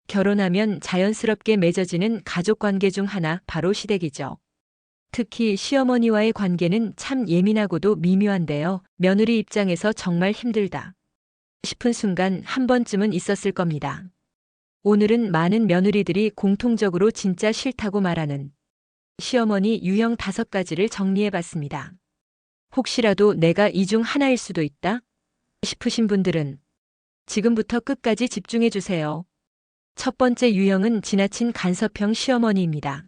결혼하면 자연스럽게 맺어지는 가족관계 중 하나 바로 시댁이죠. 특히 시어머니와의 관계는 참 예민하고도 미묘한데요. 며느리 입장에서 정말 힘들다 싶은 순간 한 번쯤은 있었을 겁니다. 오늘은 많은 며느리들이 공통적으로 진짜 싫다고 말하는 시어머니 유형 5가지를 정리해봤습니다. 혹시라도 내가 이 중 하나일 수도 있다 싶으신 분들은 지금부터 끝까지 집중해주세요. 첫 번째 유형은 지나친 간섭형 시어머니입니다.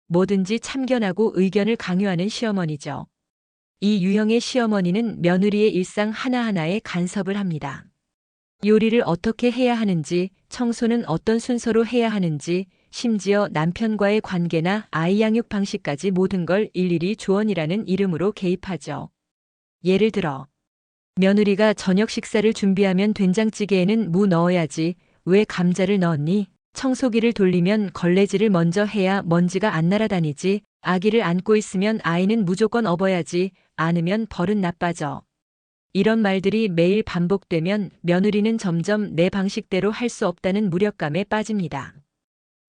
뭐든지 참견하고 의견을 강요하는 시어머니죠. 이 유형의 시어머니는 며느리의 일상 하나하나에 간섭을 합니다. 요리를 어떻게 해야 하는지, 청소는 어떤 순서로 해야 하는지, 심지어 남편과의 관계나 아이 양육 방식까지 모든 걸 일일이 조언이라는 이름으로 개입하죠. 예를 들어, 며느리가 저녁 식사를 준비하면 된장찌개에는 무 넣어야지, 왜 감자를 넣었니? 청소기를 돌리면 걸레질을 먼저 해야 먼지가 안 날아다니지, 아기를 안고 있으면 아이는 무조건 업어야지, 안으면 벌은 나빠져. 이런 말들이 매일 반복되면 며느리는 점점 내 방식대로 할 수 없다는 무력감에 빠집니다.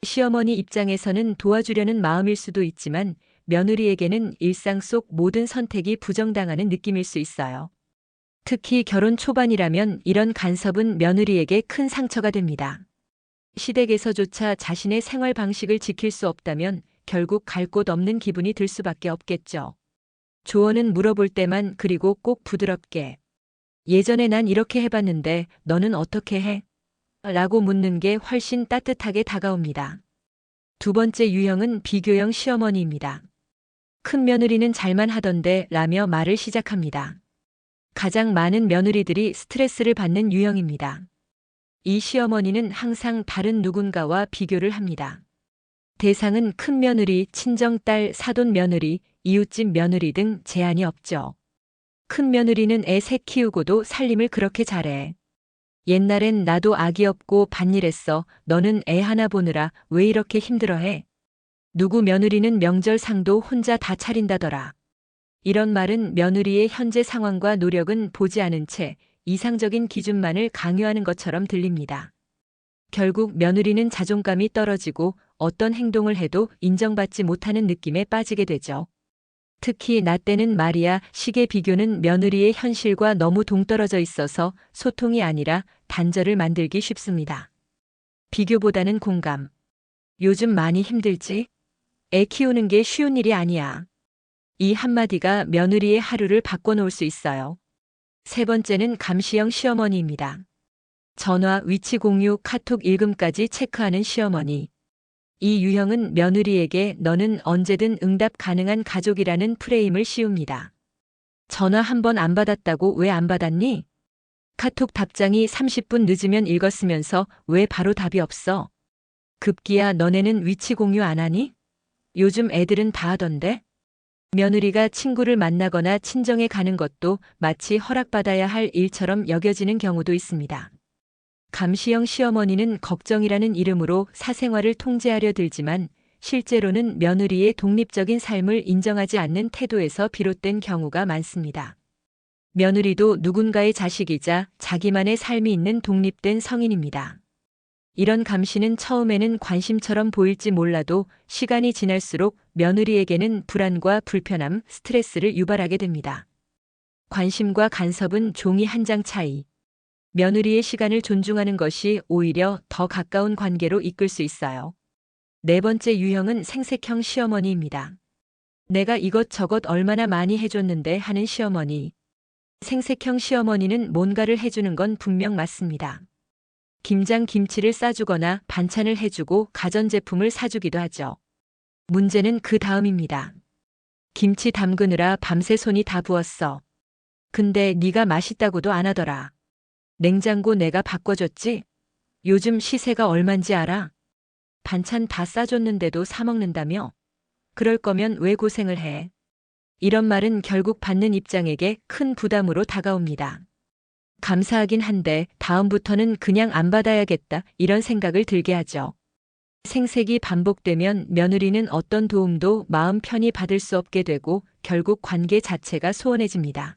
시어머니 입장에서는 도와주려는 마음일 수도 있지만 며느리에게는 일상 속 모든 선택이 부정당하는 느낌일 수 있어요. 특히 결혼 초반이라면 이런 간섭은 며느리에게 큰 상처가 됩니다. 시댁에서조차 자신의 생활 방식을 지킬 수 없다면 결국 갈 곳 없는 기분이 들 수밖에 없겠죠. 조언은 물어볼 때만 그리고 꼭 부드럽게 예전에 난 이렇게 해봤는데 너는 어떻게 해? 라고 묻는 게 훨씬 따뜻하게 다가옵니다. 두 번째 유형은 비교형 시어머니입니다. 큰 며느리는 잘만 하던데 라며 말을 시작합니다. 가장 많은 며느리들이 스트레스를 받는 유형입니다. 이 시어머니는 항상 다른 누군가와 비교를 합니다. 대상은 큰 며느리, 친정딸, 사돈 며느리, 이웃집 며느리 등 제한이 없죠. 큰 며느리는 애 셋 키우고도 살림을 그렇게 잘해. 옛날엔 나도 아기 없고 밭일했어. 너는 애 하나 보느라 왜 이렇게 힘들어해? 누구 며느리는 명절 상도 혼자 다 차린다더라. 이런 말은 며느리의 현재 상황과 노력은 보지 않은 채 이상적인 기준만을 강요하는 것처럼 들립니다. 결국 며느리는 자존감이 떨어지고 어떤 행동을 해도 인정받지 못하는 느낌에 빠지게 되죠. 특히 나 때는 말이야 식의 비교는 며느리의 현실과 너무 동떨어져 있어서 소통이 아니라 단절을 만들기 쉽습니다. 비교보다는 공감. 요즘 많이 힘들지? 애 키우는 게 쉬운 일이 아니야. 이 한마디가 며느리의 하루를 바꿔놓을 수 있어요. 세 번째는 감시형 시어머니입니다. 전화, 위치 공유, 카톡 읽음까지 체크하는 시어머니. 이 유형은 며느리에게 너는 언제든 응답 가능한 가족이라는 프레임을 씌웁니다. 전화 한 번 안 받았다고 왜 안 받았니? 카톡 답장이 30분 늦으면 읽었으면서 왜 바로 답이 없어? 급기야 너네는 위치 공유 안 하니? 요즘 애들은 다 하던데? 며느리가 친구를 만나거나 친정에 가는 것도 마치 허락받아야 할 일처럼 여겨지는 경우도 있습니다. 감시형 시어머니는 걱정이라는 이름으로 사생활을 통제하려 들지만 실제로는 며느리의 독립적인 삶을 인정하지 않는 태도에서 비롯된 경우가 많습니다. 며느리도 누군가의 자식이자 자기만의 삶이 있는 독립된 성인입니다. 이런 감시는 처음에는 관심처럼 보일지 몰라도 시간이 지날수록 며느리에게는 불안과 불편함, 스트레스를 유발하게 됩니다. 관심과 간섭은 종이 한 장 차이. 며느리의 시간을 존중하는 것이 오히려 더 가까운 관계로 이끌 수 있어요. 네 번째 유형은 생색형 시어머니입니다. 내가 이것저것 얼마나 많이 해줬는데 하는 시어머니. 생색형 시어머니는 뭔가를 해주는 건 분명 맞습니다. 김장 김치를 싸주거나 반찬을 해주고 가전제품을 사주기도 하죠. 문제는 그 다음입니다. 김치 담그느라 밤새 손이 다 부었어. 근데 네가 맛있다고도 안 하더라. 냉장고 내가 바꿔줬지? 요즘 시세가 얼만지 알아? 반찬 다 싸줬는데도 사 먹는다며? 그럴 거면 왜 고생을 해? 이런 말은 결국 받는 입장에게 큰 부담으로 다가옵니다. 감사하긴 한데 다음부터는 그냥 안 받아야겠다 이런 생각을 들게 하죠. 생색이 반복되면 며느리는 어떤 도움도 마음 편히 받을 수 없게 되고 결국 관계 자체가 소원해집니다.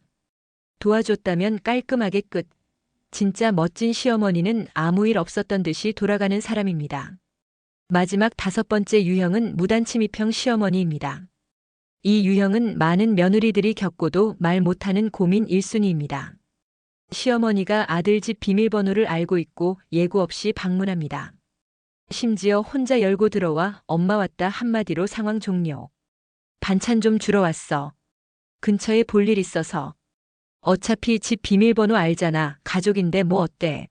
도와줬다면 깔끔하게 끝. 진짜 멋진 시어머니는 아무 일 없었던 듯이 돌아가는 사람입니다. 마지막 5번째 유형은 무단침입형 시어머니입니다. 이 유형은 많은 며느리들이 겪고도 말 못하는 고민 1순위입니다. 시어머니가 아들 집 비밀번호를 알고 있고 예고 없이 방문합니다. 심지어 혼자 열고 들어와 엄마 왔다 한마디로 상황 종료. 반찬 좀 주러 왔어. 근처에 볼 일 있어서. 어차피 집 비밀번호 알잖아. 가족인데 뭐 어때?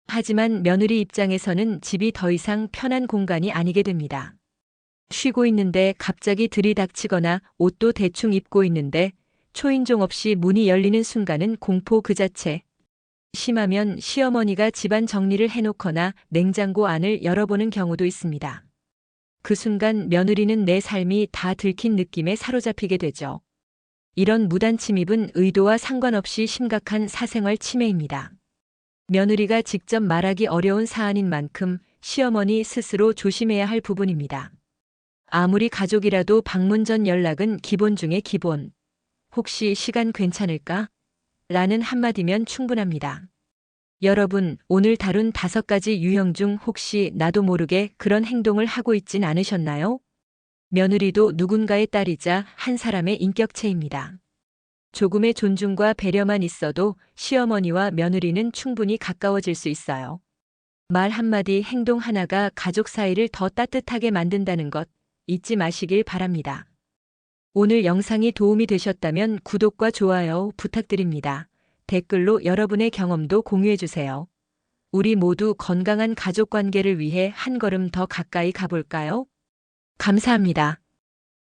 하지만 며느리 입장에서는 집이 더 이상 편한 공간이 아니게 됩니다. 쉬고 있는데 갑자기 들이닥치거나 옷도 대충 입고 있는데 초인종 없이 문이 열리는 순간은 공포 그 자체. 심하면 시어머니가 집안 정리를 해놓거나 냉장고 안을 열어보는 경우도 있습니다. 그 순간 며느리는 내 삶이 다 들킨 느낌에 사로잡히게 되죠. 이런 무단 침입은 의도와 상관없이 심각한 사생활 침해입니다. 며느리가 직접 말하기 어려운 사안인 만큼 시어머니 스스로 조심해야 할 부분입니다. 아무리 가족이라도 방문 전 연락은 기본 중의 기본. 혹시 시간 괜찮을까? 라는 한마디면 충분합니다. 여러분, 오늘 다룬 5가지 유형 중 혹시 나도 모르게 그런 행동을 하고 있진 않으셨나요? 며느리도 누군가의 딸이자 한 사람의 인격체입니다. 조금의 존중과 배려만 있어도 시어머니와 며느리는 충분히 가까워질 수 있어요. 말 한마디, 행동 하나가 가족 사이를 더 따뜻하게 만든다는 것 잊지 마시길 바랍니다. 오늘 영상이 도움이 되셨다면 구독과 좋아요 부탁드립니다. 댓글로 여러분의 경험도 공유해주세요. 우리 모두 건강한 가족 관계를 위해 한 걸음 더 가까이 가볼까요? 감사합니다.